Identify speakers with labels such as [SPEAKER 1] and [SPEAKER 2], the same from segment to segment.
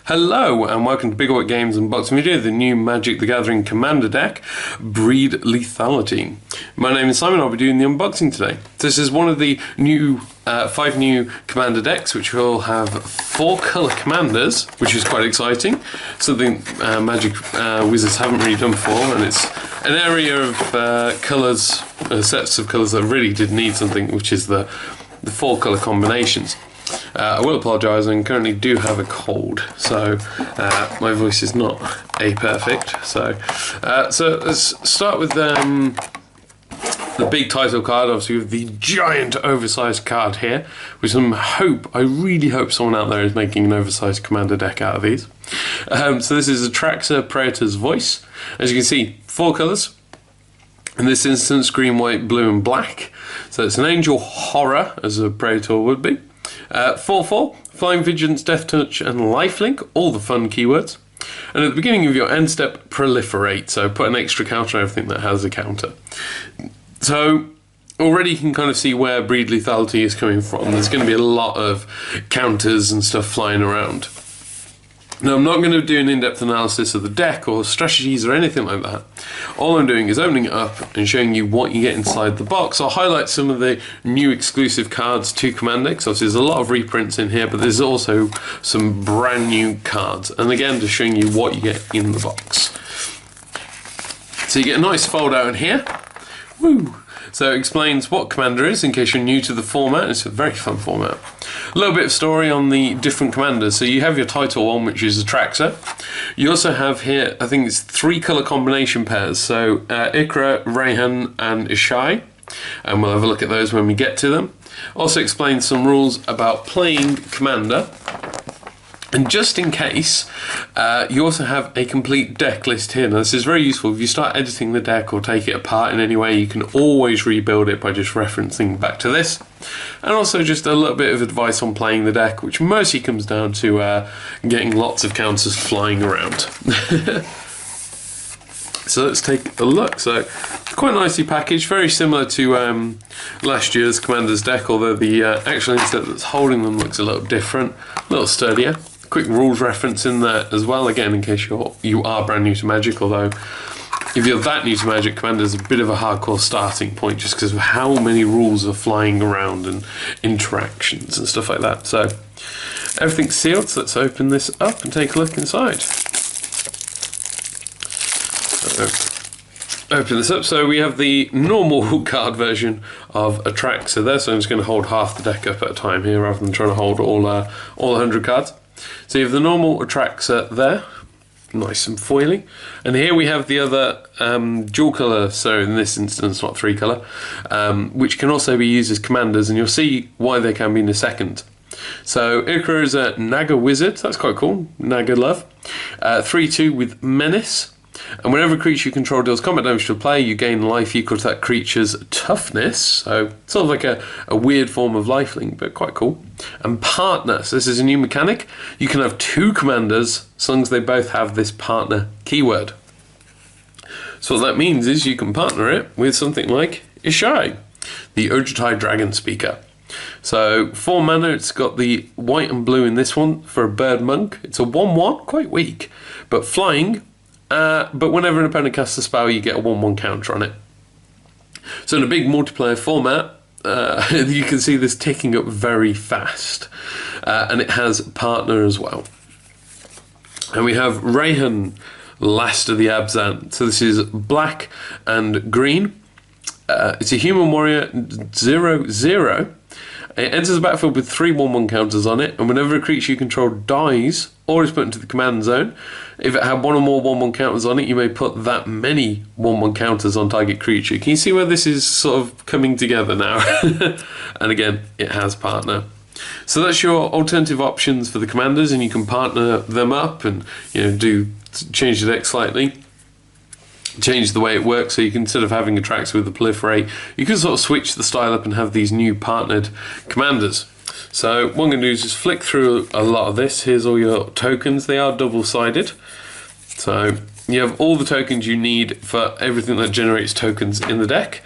[SPEAKER 1] Hello and welcome to Big White Games unboxing video, the new Magic the Gathering Commander deck, Breed Lethality. My name is Simon, I'll be doing the unboxing today. This is one of the new, 5 new Commander decks, which will have 4 colour commanders, which is quite exciting. Something Magic Wizards haven't really done before, and it's an area of colours, sets of colours that really did need something, which is the 4 colour combinations. I will apologise, I currently do have a cold, so my voice is not perfect. So let's start with the big title card, obviously with the giant oversized card here, with some hope. I really hope someone out there is making an oversized commander deck out of these. So this is Atraxa Praetor's Voice. As you can see, 4 colours. In this instance, green, white, blue and black. So it's an angel horror, as a Praetor would be. 4/4, Flying Vigilance, Death Touch and Lifelink, all the fun keywords. And at the beginning of your end step, proliferate, so put an extra counter on everything that has a counter. So already you can kind of see where Breed Lethality is coming from. There's going to be a lot of counters and stuff flying around. Now, I'm not going to do an in-depth analysis of the deck or strategies or anything like that. All I'm doing is opening it up and showing you what you get inside the box. I'll highlight some of the new exclusive cards to Commander, because obviously there's a lot of reprints in here, but there's also some brand new cards. And again, just showing you what you get in the box. So you get a nice fold out in here. Woo! So it explains what Commander is, in case you're new to the format. It's a very fun format. A little bit of story on the different commanders. So you have your title one, which is Atraxa. You also have here, I think it's 3 colour combination pairs. So Ikra, Rayhan and Ishai. And we'll have a look at those when we get to them. Also explains some rules about playing Commander. And just in case, you also have a complete deck list here. Now this is very useful. If you start editing the deck or take it apart in any way, you can always rebuild it by just referencing back to this. And also just a little bit of advice on playing the deck, which mostly comes down to getting lots of counters flying around. So let's take a look. So quite nicely packaged, very similar to last year's Commander's deck, although the actual insert that's holding them looks a little different, a little sturdier. Quick rules reference in there as well, again in case you are brand new to Magic, although if you're that new to Magic, Commander's a bit of a hardcore starting point just because of how many rules are flying around and interactions and stuff like that. So everything's sealed, so let's open this up and take a look inside. So, open this up, so we have the normal card version of Atraxa there, so I'm just going to hold half the deck up at a time here rather than trying to hold all 100 cards. So you have the normal Atraxa there, nice and foily, and here we have the other dual colour, so in this instance not 3 colour, which can also be used as commanders, and you'll see why they can be in a second. So Ikra is a Naga Wizard, that's quite cool, Naga love, 3/2 with Menace. And whenever a creature you control deals combat damage to a player, you gain life equal to that creature's toughness. So sort of like a weird form of lifelink, but quite cool. And partner, so this is a new mechanic. You can have 2 commanders as long as they both have this partner keyword. So what that means is you can partner it with something like Ishai, the Urgetai Dragon Speaker. So 4 mana, it's got the white and blue in this one for a bird monk. It's a 1/1, quite weak, but flying. But whenever an opponent casts a spell, you get a 1/1 counter on it. So in a big multiplayer format, you can see this ticking up very fast. And it has partner as well. And we have Rayhan, Last of the Abzan. So this is black and green. It's a human warrior 0/0. It enters the battlefield with 3 1/1 counters on it, and whenever a creature you control dies or is put into the command zone, if it had 1 or more 1/1 counters on it, you may put that many 1/1 counters on target creature. Can you see where this is sort of coming together now? And again, it has partner. So that's your alternative options for the commanders, and you can partner them up and change the deck slightly. Change the way it works, so you can, instead of having Atraxa with the proliferate, you can sort of switch the style up and have these new partnered commanders. So what I'm going to do is just flick through a lot of this. Here's all your tokens. They are double-sided, so you have all the tokens you need for everything that generates tokens in the deck.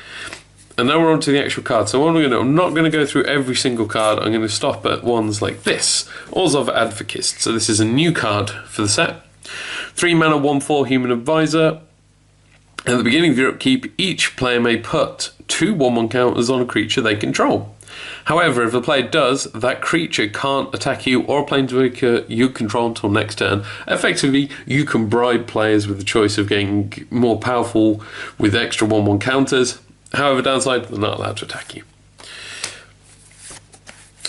[SPEAKER 1] And now we're on to the actual card. So what I'm going to do, I'm not going to go through every single card. I'm going to stop at ones like this. Orzhov Advocist. So this is a new card for the set. 3 mana, 1/4 Human Advisor. At the beginning of your upkeep, each player may put 2 1/1 counters on a creature they control. However, if the player does, that creature can't attack you or a planeswalker you control until next turn. Effectively, you can bribe players with the choice of getting more powerful with extra 1/1 counters. However, downside, they're not allowed to attack you.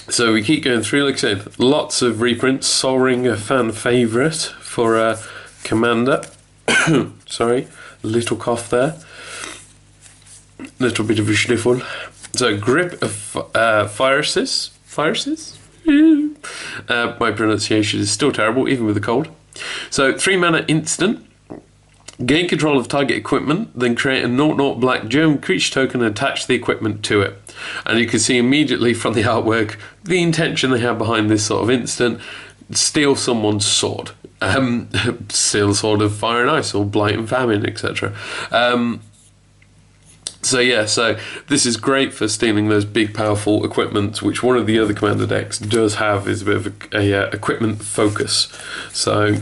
[SPEAKER 1] So we keep going through, like I said, lots of reprints. Sol Ring, a fan favourite for Commander. Sorry, little cough there. Little bit of a sniffle. So Grip of Phyresis. My pronunciation is still terrible, even with the cold. So 3 mana instant. Gain control of target equipment, then create a 0/0 black German creature token and attach the equipment to it. And you can see immediately from the artwork the intention they have behind this sort of instant. Steal someone's sword. Steal the sword of Fire and Ice or Blight and Famine, etc. So yeah, so this is great for stealing those big powerful equipment, which one of the other commander decks does have, is a bit of a equipment focus. So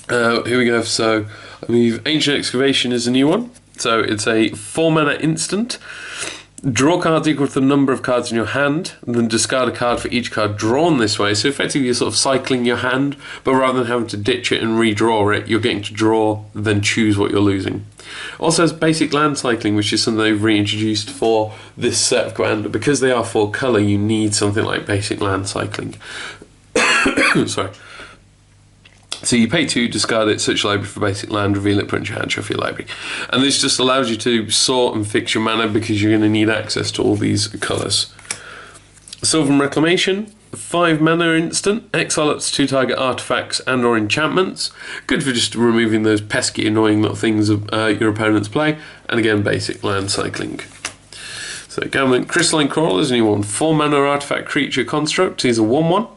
[SPEAKER 1] here we go. So I believe Ancient Excavation is a new one. So it's a 4 mana instant. Draw cards equal to the number of cards in your hand, and then discard a card for each card drawn this way. So effectively you're sort of cycling your hand, but rather than having to ditch it and redraw it, you're getting to draw, then choose what you're losing. Also has basic land cycling, which is something they've reintroduced for this set of Commander. Because they are 4 colour, you need something like basic land cycling. Sorry. So you pay 2, discard it, search your library for basic land, reveal it, put it in your hand, shuffle your library. And this just allows you to sort and fix your mana because you're going to need access to all these colours. Sylvan Reclamation, 5 mana instant, exile up to 2 target artifacts and or enchantments. Good for just removing those pesky, annoying little things your opponents play. And again, basic land cycling. So Gambling, Crystalline Crawler is a new one, 4 mana artifact creature construct. He's a 1/1.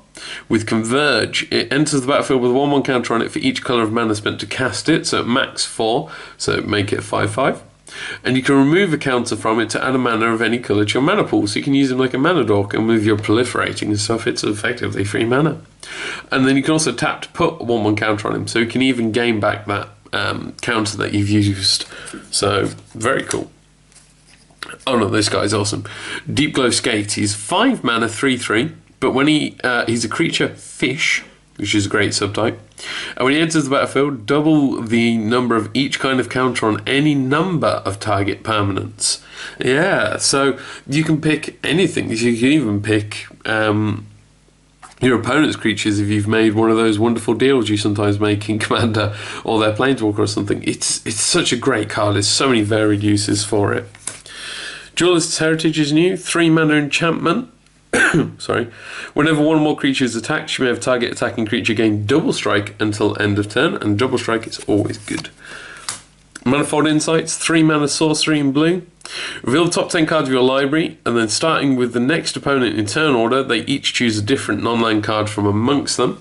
[SPEAKER 1] With Converge, it enters the battlefield with a 1/1 counter on it for each colour of mana spent to cast it, so max 4, so make it a 5/5. And you can remove a counter from it to add a mana of any colour to your mana pool, so you can use them like a mana dork, and with your proliferating and stuff, it's effectively free mana. And then you can also tap to put a 1/1 counter on him, so you can even gain back that counter that you've used. So, very cool. Oh no, this guy's awesome. Deep Glow Skate, he's 5 mana, 3/3. But when he's a creature fish, which is a great subtype, and when he enters the battlefield, double the number of each kind of counter on any number of target permanents. Yeah, so you can pick anything. You can even pick your opponent's creatures if you've made one of those wonderful deals you sometimes make in Commander or their Planeswalker or something. It's such a great card. There's so many varied uses for it. Duelist's Heritage is new, 3 mana enchantment. Sorry. Whenever one or more creatures attacked, you may have target attacking creature gain double strike until end of turn, and double strike is always good. Manifold Insights, 3 mana sorcery in blue. Reveal the top 10 cards of your library, and then starting with the next opponent in turn order, they each choose a different non-land card from amongst them.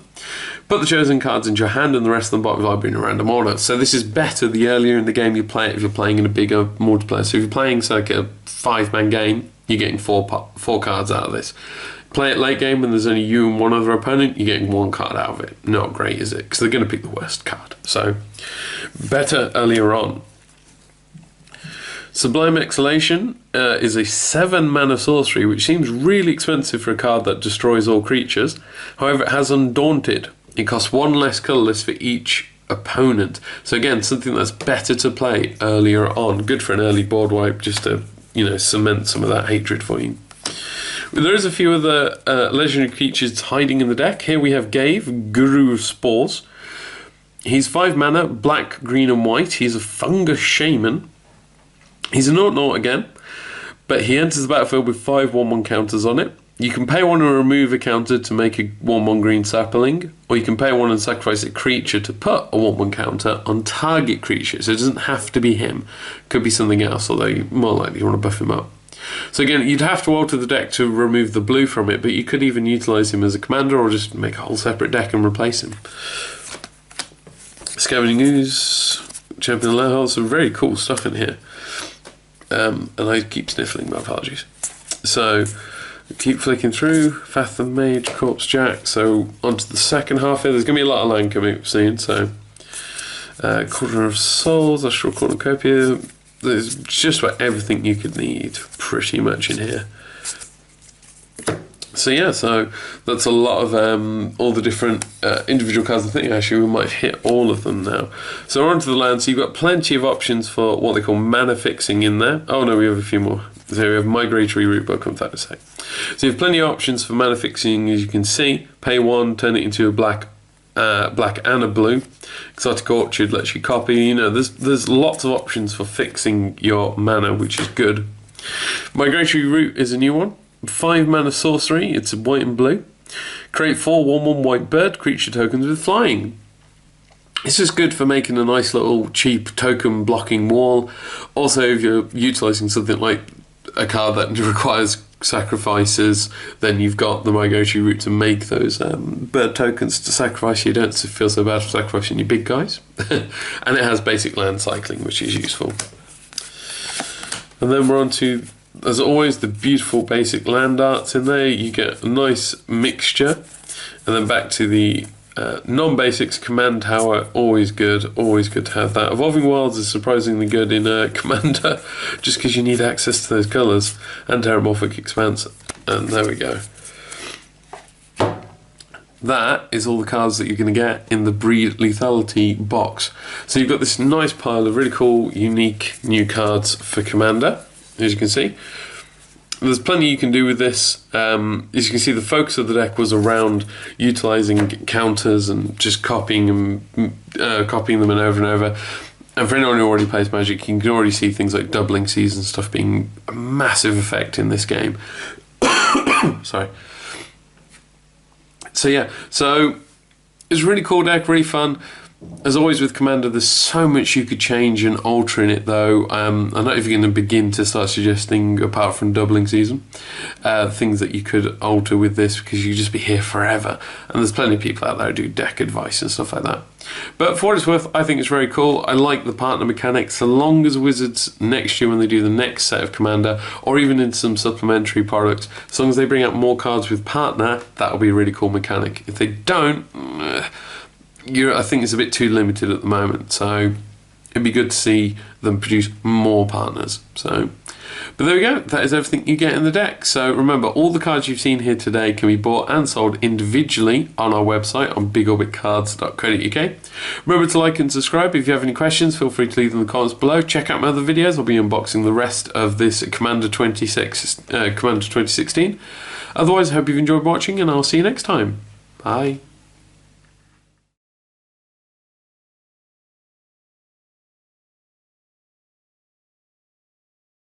[SPEAKER 1] Put the chosen cards into your hand and the rest of them bottom of the library in a random order. So this is better the earlier in the game you play it if you're playing in a bigger multiplayer. So if you're playing say, like a 5-man game, you're getting 4 cards out of this. Play it late game when there's only you and one other opponent, you're getting 1 card out of it. Not great, is it? Because they're going to pick the worst card. So, better earlier on. Sublime Exhalation is a 7 mana sorcery, which seems really expensive for a card that destroys all creatures. However, it has Undaunted. It costs 1 less colourless for each opponent. So again, something that's better to play earlier on. Good for an early board wipe, just to cement some of that hatred for you. There is a few other legendary creatures hiding in the deck. Here we have Gave, Guru of Spores. He's 5 mana, black, green and white. He's a fungus shaman. He's a 0/0 again, but he enters the battlefield with 5 1/1 counters on it. You can pay 1 and remove a counter to make a 1/1 green sapling, or you can pay 1 and sacrifice a creature to put a 1/1 counter on target creature. So it doesn't have to be him. Could be something else, although you more likely want to buff him up. So again, you'd have to alter the deck to remove the blue from it, but you could even utilise him as a commander or just make a whole separate deck and replace him. Scavenging Ooze, Champion Lethality, some very cool stuff in here. and I keep sniffling, my apologies. So keep flicking through. Fathom Mage, Corpse Jack. So onto the second half here. There's going to be a lot of land coming up soon. So Cauldron of Souls, Astral Cornucopia. There's just about everything you could need pretty much in here. So yeah, so that's a lot of all the different individual cards. I think actually we might have hit all of them now. So we're onto the land. So you've got plenty of options for what they call mana fixing in there. Oh no, we have a few more. So we have Migratory Route, but I'll come to that in a sec. So you have plenty of options for mana fixing, as you can see. Pay 1, turn it into a black and a blue. Exotic Orchard lets you copy. You know, there's lots of options for fixing your mana, which is good. Migratory Route is a new one. 5 mana sorcery, it's white and blue. Create 4 1/1 white bird creature tokens with flying. This is good for making a nice little cheap token blocking wall. Also, if you're utilising something like a card that requires sacrifices, then you've got the Migratory Route to make those bird tokens to sacrifice. You don't feel so bad for sacrificing your big guys. And it has basic land cycling, which is useful. And then we're on to, as always, the beautiful basic land arts in there. You get a nice mixture. And then back to the non-basics. Command Tower, always good to have that. Evolving Wilds is surprisingly good in Commander, just because you need access to those colours. And Terramorphic Expanse, and there we go. That is all the cards that you're going to get in the Breed Lethality box. So you've got this nice pile of really cool, unique new cards for Commander, as you can see. There's plenty you can do with this. As you can see, the focus of the deck was around utilising counters and just copying them and over. And for anyone who already plays Magic, you can already see things like doubling seas and stuff being a massive effect in this game. Sorry. So yeah, so it's a really cool deck, really fun. As always with Commander, there's so much you could change and alter in it though. I'm not even going to begin to start suggesting, apart from doubling season, things that you could alter with this, because you could just be here forever. And there's plenty of people out there who do deck advice and stuff like that. But for what it's worth, I think it's very cool. I like the partner mechanic. So long as Wizards next year, when they do the next set of Commander, or even in some supplementary products, as long as they bring out more cards with partner, that'll be a really cool mechanic. If they don't, I think it's a bit too limited at the moment, so it'd be good to see them produce more partners. So, but there we go, that is everything you get in the deck. So remember, all the cards you've seen here today can be bought and sold individually on our website on bigorbitcards.co.uk. Remember to like and subscribe. If you have any questions, feel free to leave them in the comments below. Check out my other videos. I'll be unboxing the rest of this Commander 2016. Otherwise, I hope you've enjoyed watching, and I'll see you next time. Bye.